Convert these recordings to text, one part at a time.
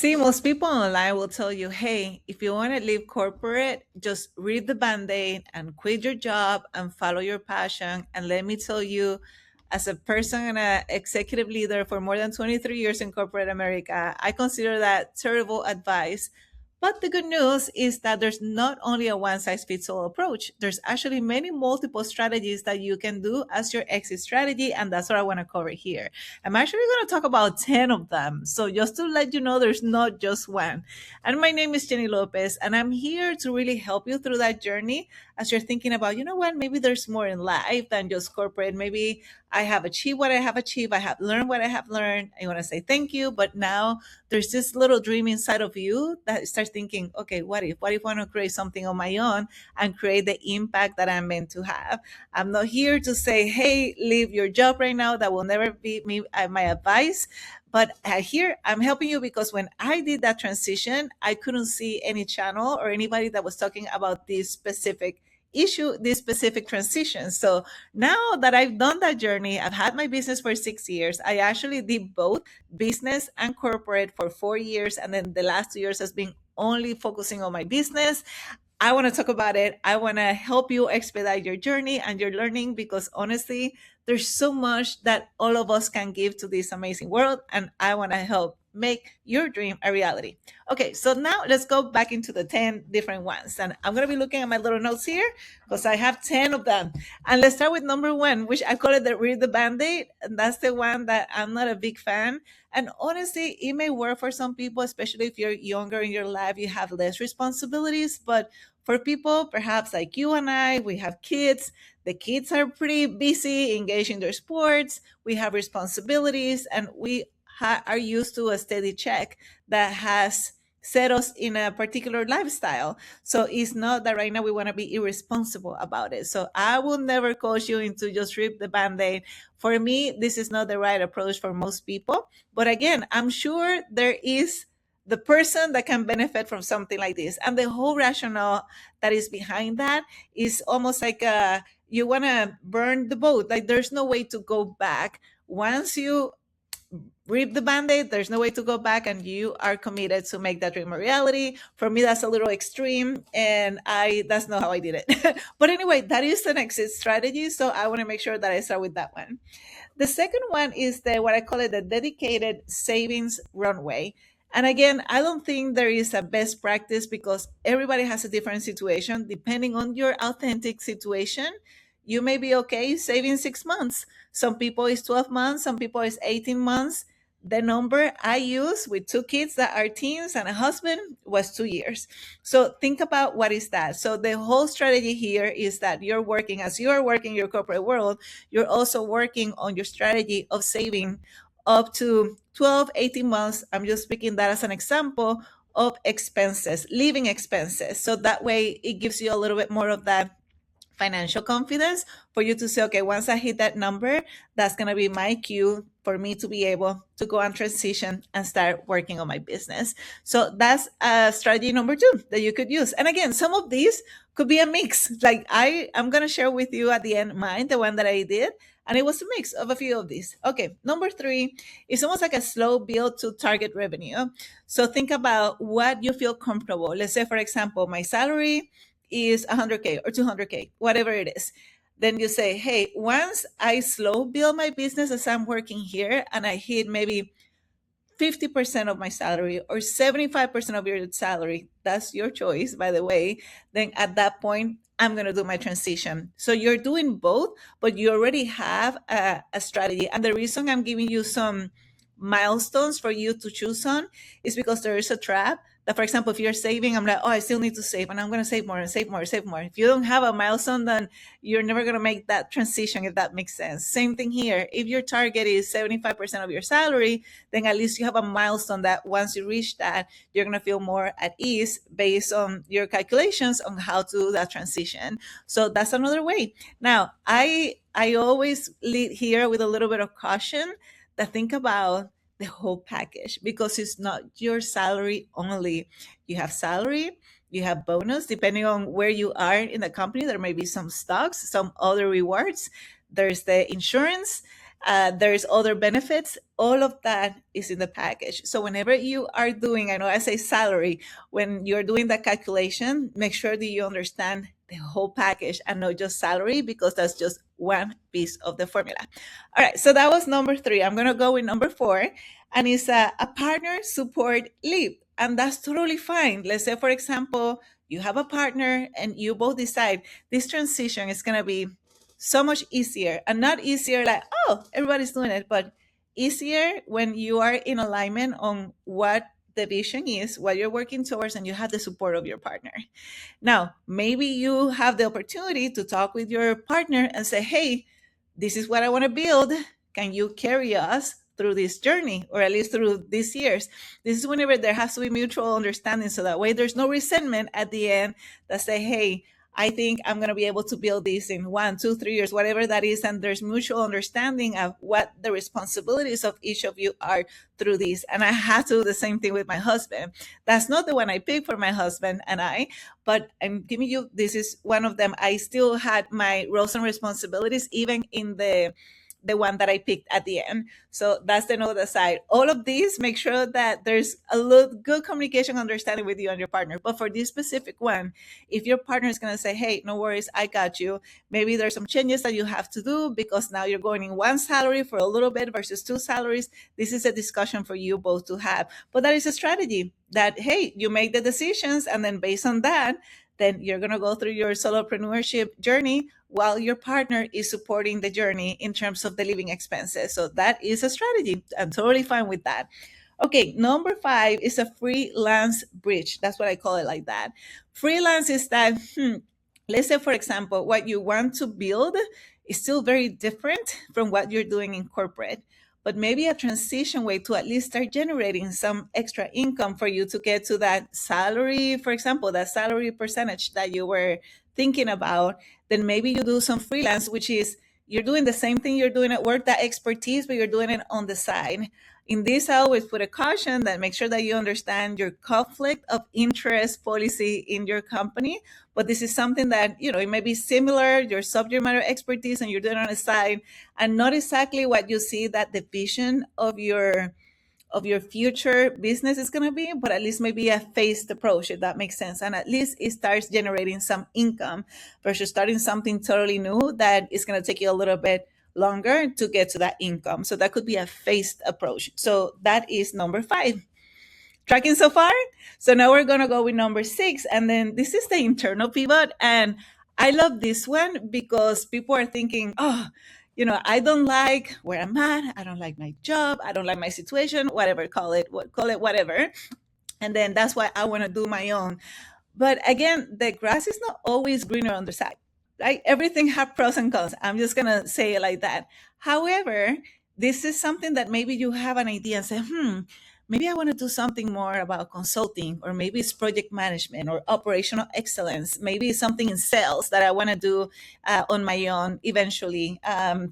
See, most people online will tell you, hey, if you want to leave corporate, just read the band aid and quit your job and follow your passion. And let me tell you, as a person and an executive leader for more than 23 years in corporate America, I consider that terrible advice. But the good news is that there's not only a one size fits all approach. There's actually many multiple strategies that you can do as your exit strategy. And that's what I want to cover here. I'm actually going to talk about 10 of them. So just to let you know, there's not just one. And my name is Jenny Lopez, and I'm here to really help you through that journey as you're thinking about, you know what, maybe there's more in life than just corporate. Maybe I have achieved what I have achieved. I have learned what I have learned. I want to say thank you. But now there's this little dream inside of you that starts thinking, okay, what if? What if I want to create something on my own and create the impact that I'm meant to have? I'm not here to say, hey, leave your job right now. That will never be me, my advice. But here I'm helping you because when I did that transition, I couldn't see any channel or anybody that was talking about this specific issue, this specific transition. So now that I've done that journey, I've had my business for 6 years. I actually did both business and corporate for 4 years. And then the last 2 years has been only focusing on my business. I want to talk about it. I want to help you expedite your journey and your learning because honestly, there's so much that all of us can give to this amazing world. And I want to help make your dream a reality. Okay, so now let's go back into the 10 different ones. And I'm going to be looking at my little notes here because I have 10 of them. And let's start with number one, which I call it the read the band aid. And that's the one that I'm not a big fan. And honestly, it may work for some people, especially if you're younger in your life, you have less responsibilities. But for people perhaps like you and I, we have kids. The kids are pretty busy, engaged in their sports. We have responsibilities, and we are used to a steady check that has set us in a particular lifestyle. So it's not that right now we want to be irresponsible about it. So I will never coach you into just rip the band aid. For me, this is not the right approach for most people. But again, I'm sure there is the person that can benefit from something like this. And the whole rationale that is behind that is almost like you want to burn the boat. Like there's no way to go back. Once you rip the band-aid, there's no way to go back, and you are committed to make that dream a reality. For me, that's a little extreme, and I that's not how I did it. But anyway, that is an exit strategy. So I want to make sure that I start with that one. The second one is the what I call it the dedicated savings runway. And again, I don't think there is a best practice because everybody has a different situation. Depending on your authentic situation, you may be okay saving 6 months. Some people is 12 months, some people is 18 months. The number I use with two kids that are teens and a husband was 2 years. So think about what is that. So the whole strategy here is that you're working as you are working your corporate world, you're also working on your strategy of saving up to 12, 18 months. I'm just speaking that as an example of expenses, living expenses. So that way it gives you a little bit more of that financial confidence for you to say, okay, once I hit that number, that's going to be my cue for me to be able to go and transition and start working on my business. So that's strategy number two that you could use. And again, some of these could be a mix. Like I'm going to share with you at the end mine, the one that I did. And it was a mix of a few of these. Okay, number three is almost like a slow build to target revenue. So think about what you feel comfortable. Let's say, for example, my salary is 100K or 200K, whatever it is. Then you say, hey, once I slow build my business as I'm working here and I hit maybe 50% of my salary or 75% of your salary, that's your choice, by the way, then at that point, I'm going to do my transition. So you're doing both, but you already have a strategy. And the reason I'm giving you some milestones for you to choose on is because there is a trap that, for example, if you're saving, I'm like, oh, I still need to save, and I'm going to save more and save more, save more. If you don't have a milestone, then you're never going to make that transition, if that makes sense. Same thing here. If your target is 75% of your salary, then at least you have a milestone that once you reach that, you're going to feel more at ease based on your calculations on how to do that transition. So that's another way. Now, I always lead here with a little bit of caution that think about the whole package because it's not your salary only. You have salary, you have bonus, depending on where you are in the company. There may be some stocks, some other rewards. There's the insurance. There's other benefits. All of that is in the package. So whenever you are doing, I know I say salary, when you're doing that calculation, make sure that you understand the whole package and not just salary, because that's just one piece of the formula. All right, so that was number three. I'm going to go with number four, and it's a partner support leave. And that's totally fine. Let's say, for example, you have a partner and you both decide this transition is going to be so much easier, and not easier like, oh, everybody's doing it, but easier when you are in alignment on what the vision is, what you're working towards, and you have the support of your partner. Now, maybe you have the opportunity to talk with your partner and say, hey, this is what I want to build. Can you carry us through this journey, or at least through these years? This is whenever there has to be mutual understanding. So that way there's no resentment at the end that say, hey, I think I'm going to be able to build this in 1, 2, 3 years, whatever that is. And there's mutual understanding of what the responsibilities of each of you are through this. And I had to do the same thing with my husband. That's not the one I picked for my husband and I, but I'm giving you, this is one of them. I still had my roles and responsibilities, even in the one that I picked at the end. So that's the other side. All of these, make sure that there's a good communication, understanding with you and your partner. But for this specific one, if your partner is going to say, hey, no worries, I got you. Maybe there's some changes that you have to do because now you're going in one salary for a little bit versus two salaries. This is a discussion for you both to have. But that is a strategy that, hey, you make the decisions, and then based on that, then you're going to go through your solopreneurship journey while your partner is supporting the journey in terms of the living expenses. So that is a strategy. I'm totally fine with that. Okay, number five is a freelance bridge. That's what I call it, like that. Freelance is that, let's say, for example, what you want to build is still very different from what you're doing in corporate, but maybe a transition way to at least start generating some extra income for you to get to that salary, for example, that salary percentage that you were thinking about. Then maybe you do some freelance, which is you're doing the same thing you're doing at work, that expertise, but you're doing it on the side. In this, I always put a caution that make sure that you understand your conflict of interest policy in your company. But this is something that, it may be similar, your subject matter expertise, and you're doing it on the side, and not exactly what you see that the vision of your future business is going to be, but at least maybe a phased approach, if that makes sense. And at least it starts generating some income versus starting something totally new that is going to take you a little bit longer to get to that income. So that could be a phased approach. So that is number five. Tracking so far? So now we're going to go with number six. And then this is the internal pivot. And I love this one because people are thinking, oh, I don't like where I'm at. I don't like my job. I don't like my situation, whatever, call it whatever. And then that's why I want to do my own. But again, the grass is not always greener on the side. Right? Everything has pros and cons. I'm just gonna say it like that. However, this is something that maybe you have an idea and say, maybe I want to do something more about consulting, or maybe it's project management or operational excellence. Maybe it's something in sales that I want to do on my own eventually,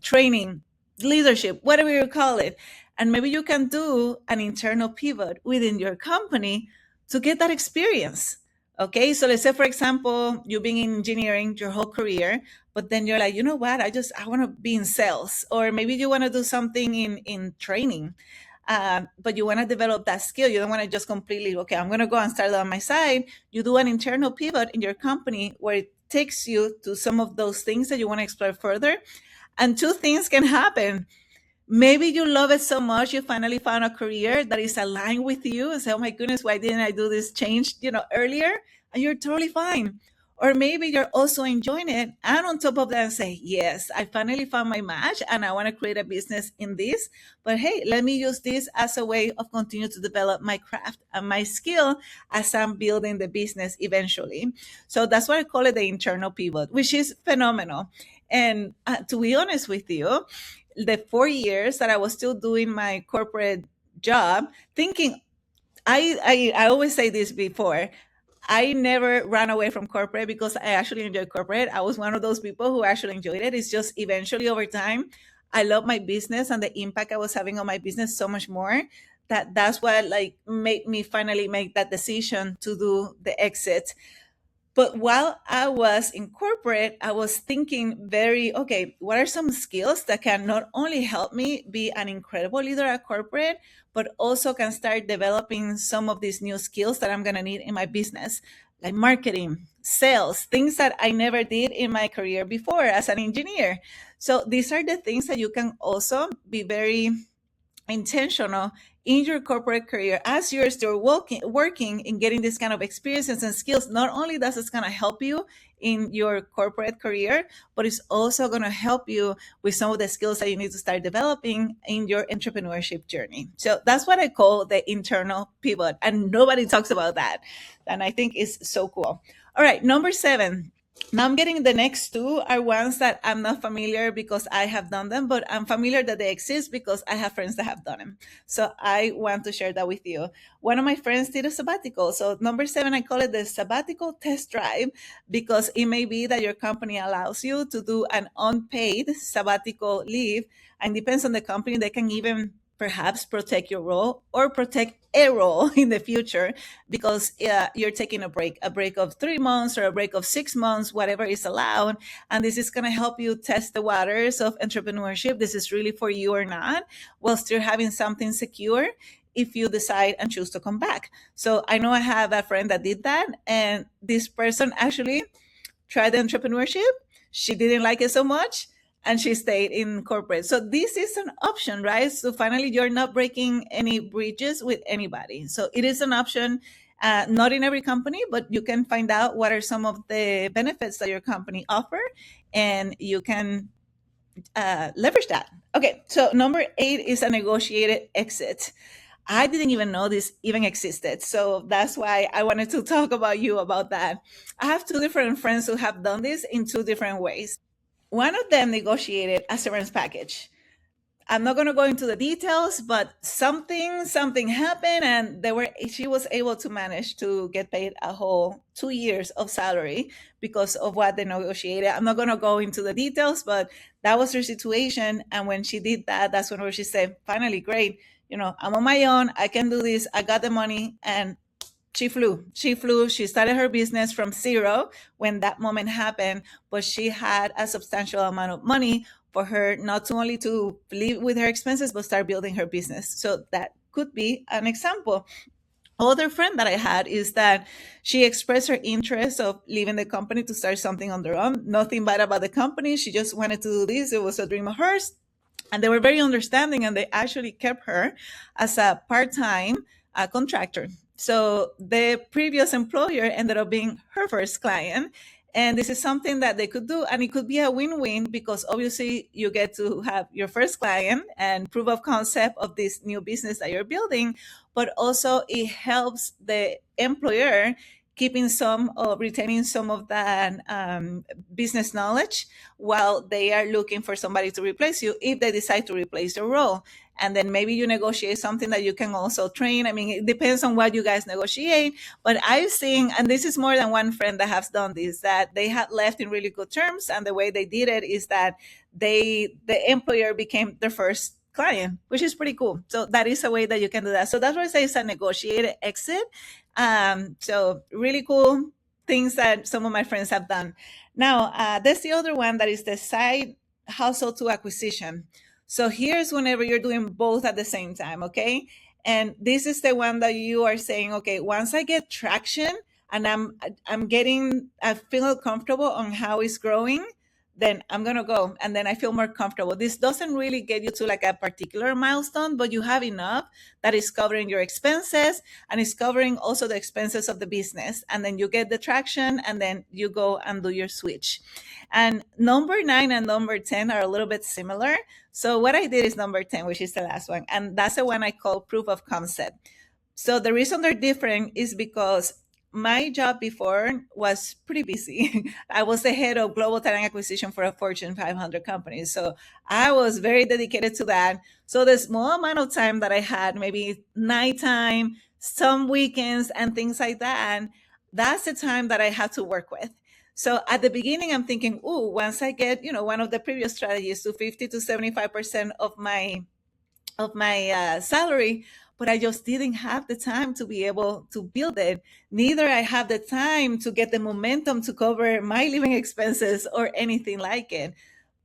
training, leadership, whatever you call it. And maybe you can do an internal pivot within your company to get that experience. Okay, so let's say, for example, you've been in engineering your whole career, but then you're like, you know what, I want to be in sales, or maybe you want to do something in training, but you want to develop that skill. You don't want to just completely, okay, I'm going to go and start on my side. You do an internal pivot in your company where it takes you to some of those things that you want to explore further. And two things can happen. Maybe you love it so much, you finally found a career that is aligned with you and say, oh my goodness, why didn't I do this change, earlier? And you're totally fine. Or maybe you're also enjoying it. And on top of that, say, yes, I finally found my match and I want to create a business in this. But hey, let me use this as a way of continue to develop my craft and my skill as I'm building the business eventually. So that's why I call it the internal pivot, which is phenomenal. And to be honest with you, the 4 years that I was still doing my corporate job, thinking, I always say this before, I never ran away from corporate because I actually enjoy corporate. I was one of those people who actually enjoyed it. It's just eventually over time, I love my business and the impact I was having on my business so much more that's what like made me finally make that decision to do the exit. But while I was in corporate, I was thinking very, okay, what are some skills that can not only help me be an incredible leader at corporate, but also can start developing some of these new skills that I'm going to need in my business, like marketing, sales, things that I never did in my career before as an engineer. So these are the things that you can also be very intentional in your corporate career as you're still working and getting this kind of experiences and skills. Not only does it's going to help you in your corporate career, but it's also going to help you with some of the skills that you need to start developing in your entrepreneurship journey. So that's what I call the internal pivot, and nobody talks about that, and I think is so cool. All right, number 7. Now I'm getting the next two are ones that I'm not familiar because I have done them, but I'm familiar that they exist because I have friends that have done them. So I want to share that with you. One of my friends did a sabbatical. So number 7, I call it the sabbatical test drive because it may be that your company allows you to do an unpaid sabbatical leave, and depends on the company, they can even perhaps protect your role or protect a role in the future because you're taking a break of 3 months or a break of 6 months, whatever is allowed. And this is going to help you test the waters of entrepreneurship. This is really for you or not, while still having something secure if you decide and choose to come back. So I know I have a friend that did that, and this person actually tried entrepreneurship. She didn't like it so much, and she stayed in corporate. So this is an option, right? So finally, you're not breaking any bridges with anybody. So it is an option. Not in every company, but you can find out what are some of the benefits that your company offer, and you can leverage that. Okay, so number 8 is a negotiated exit. I didn't even know this even existed. So that's why I wanted to talk about you about that. I have two different friends who have done this in two different ways. One of them negotiated a severance package. I'm not going to go into the details, but something happened, and they were she was able to manage to get paid a whole 2 years of salary because of what they negotiated. I'm not going to go into the details, but that was her situation. And when she did that, that's when she said, "Finally, great. I'm on my own. I can do this. I got the money." And she flew. She flew. She started her business from zero when that moment happened, but she had a substantial amount of money for her not to only to live with her expenses, but start building her business. So that could be an example. Other friend that I had is that she expressed her interest of leaving the company to start something on their own. Nothing bad about the company. She just wanted to do this. It was a dream of hers, and they were very understanding, and they actually kept her as a part-time contractor. So the previous employer ended up being her first client, and this is something that they could do, and it could be a win-win because obviously you get to have your first client and proof of concept of this new business that you're building, but also it helps the employer keeping some or retaining some of that business knowledge while they are looking for somebody to replace you if they decide to replace your role. And then maybe you negotiate something that you can also train. I mean, it depends on what you guys negotiate. But I've seen, and this is more than one friend that has done this, that they had left in really good terms. And the way they did it is that the employer became their first client, which is pretty cool. So that is a way that you can do that. So that's why I say it's a negotiated exit. So really cool things that some of my friends have done. Now, there's the other one that is the side hustle to acquisition. So here's whenever you're doing both at the same time, okay? And this is the one that you are saying, okay, once I get traction and I feel comfortable on how it's growing, then I'm gonna go, and then I feel more comfortable. This doesn't really get you to like a particular milestone, but you have enough that is covering your expenses and is covering also the expenses of the business. And then you get the traction, and then you go and do your switch. And number 9 and number 10 are a little bit similar. So what I did is number 10, which is the last one, and that's the one I call proof of concept. So the reason they're different is because my job before was pretty busy. I was the head of global talent acquisition for a Fortune 500 company. So I was very dedicated to that. So the small amount of time that I had, maybe nighttime, some weekends, and things like that, that's the time that I had to work with. So at the beginning, I'm thinking, oh, once I get, one of the previous strategies to 50 to 75% of my salary. but I just didn't have the time to be able to build it. Neither I have the time to get the momentum to cover my living expenses or anything like it.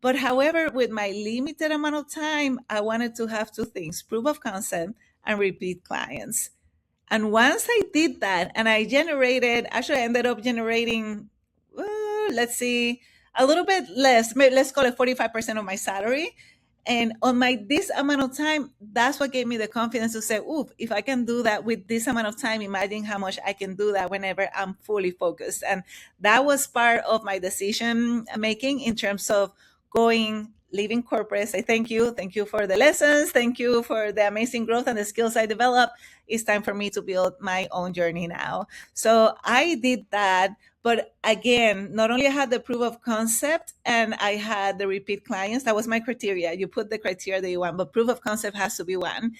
But however, with my limited amount of time, I wanted to have two things: proof of concept and repeat clients. And once I did that, and I generated, actually, I ended up generating, let's see, a little bit less, let's call it 45% of my salary. And on my this amount of time, that's what gave me the confidence to say, "Ooh, if I can do that with this amount of time, imagine how much I can do that whenever I'm fully focused." And that was part of my decision making in terms of going, leaving corporate. Say thank you for the lessons, thank you for the amazing growth and the skills I developed. It's time for me to build my own journey now. So I did that. But again, not only I had the proof of concept and I had the repeat clients, that was my criteria. You put the criteria that you want, but proof of concept has to be one.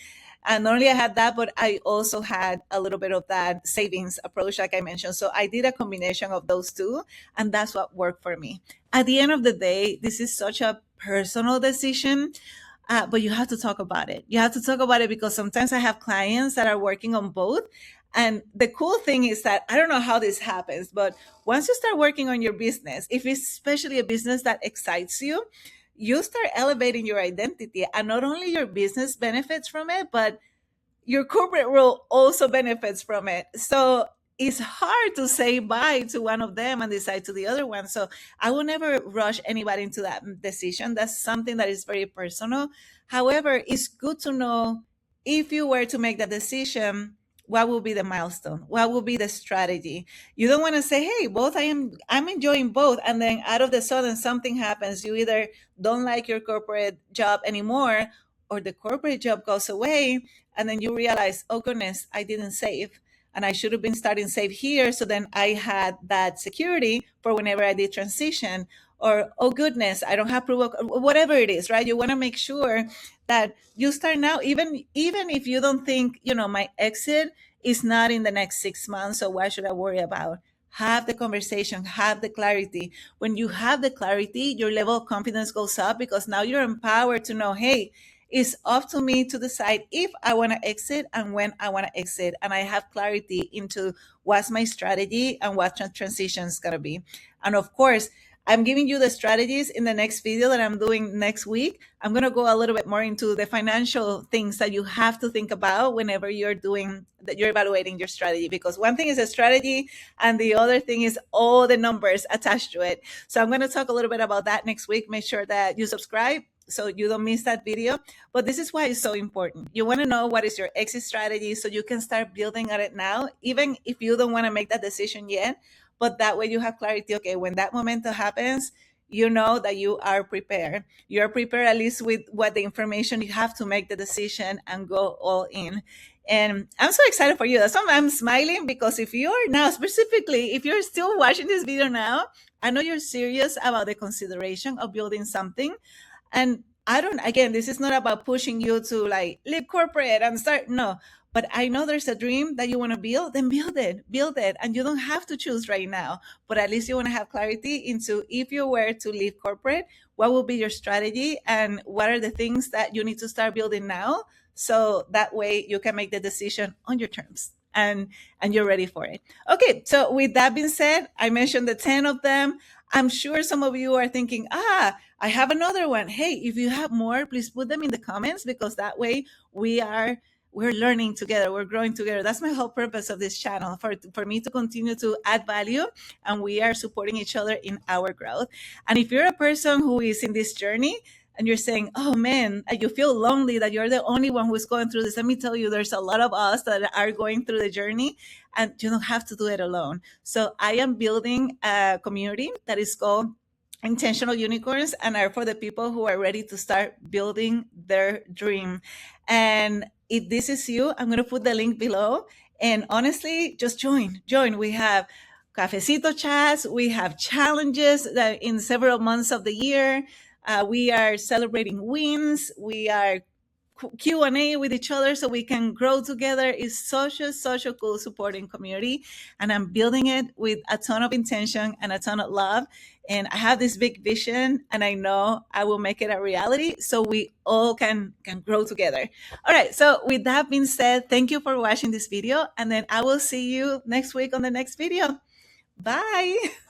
And not only I had that, but I also had a little bit of that savings approach, like I mentioned. So I did a combination of those two, and that's what worked for me. At the end of the day, this is such a personal decision, but you have to talk about it. You have to talk about it because sometimes I have clients that are working on both. And the cool thing is that I don't know how this happens, but once you start working on your business, if it's especially a business that excites you, you start elevating your identity. And not only your business benefits from it, but your corporate role also benefits from it. So it's hard to say bye to one of them and decide to the other one. So I will never rush anybody into that decision. That's something that is very personal. However, it's good to know, if you were to make that decision, what will be the milestone? What will be the strategy? You don't want to say, "Hey, I'm enjoying both," and then out of the sudden something happens. You either don't like your corporate job anymore, or the corporate job goes away, and then you realize, "Oh goodness, I didn't save, and I should have been starting save here, so then I had that security for whenever I did transition." Or, "Oh goodness, I don't have proof of," whatever it is, right? You want to make sure that you start now, even if you don't think, my exit is not in the next 6 months, so why should I worry about? Have the conversation, have the clarity. When you have the clarity, your level of confidence goes up, because now you're empowered to know, hey, it's up to me to decide if I want to exit and when I want to exit. And I have clarity into what's my strategy and what transition is going to be. And of course, I'm giving you the strategies in the next video that I'm doing next week. I'm going to go a little bit more into the financial things that you have to think about whenever you're doing that, you're evaluating your strategy, because one thing is a strategy and the other thing is all the numbers attached to it. So I'm going to talk a little bit about that next week. Make sure that you subscribe so you don't miss that video. But this is why it's so important. You want to know what is your exit strategy so you can start building on it now, even if you don't want to make that decision yet. But that way you have clarity. Okay, when that momentum happens, you know that you are prepared. You're prepared at least with what the information you have to make the decision and go all in. And I'm so excited for you. That's why I'm smiling, because if you're now, specifically, if you're still watching this video now, I know you're serious about the consideration of building something. And I don't, again, this is not about pushing you to like leave corporate and start. No, but I know there's a dream that you want to build, then build it. And you don't have to choose right now, but at least you want to have clarity into, if you were to leave corporate, what will be your strategy and what are the things that you need to start building now. So that way you can make the decision on your terms, and you're ready for it. Okay, so with that being said, I mentioned the 10 of them. I'm sure some of you are thinking, I have another one. Hey, if you have more, please put them in the comments, because that way we're learning together, we're growing together. That's my whole purpose of this channel, for me to continue to add value, and we are supporting each other in our growth. And if you're a person who is in this journey and you're saying, "Oh man," and you feel lonely that you're the only one who's going through this, let me tell you, there's a lot of us that are going through the journey, and you don't have to do it alone. So I am building a community that is called Intentional Unicorns, and are for the people who are ready to start building their dream. And if this is you, I'm going to put the link below. And honestly, just join. We have cafecito chats, we have challenges that in several months of the year. We are celebrating wins. We are Q&A with each other so we can grow together. It's such a cool supporting community, and I'm building it with a ton of intention and a ton of love. And I have this big vision, and I know I will make it a reality so we all can grow together. All right, so with that being said, thank you for watching this video, and then I will see you next week on the next video. Bye.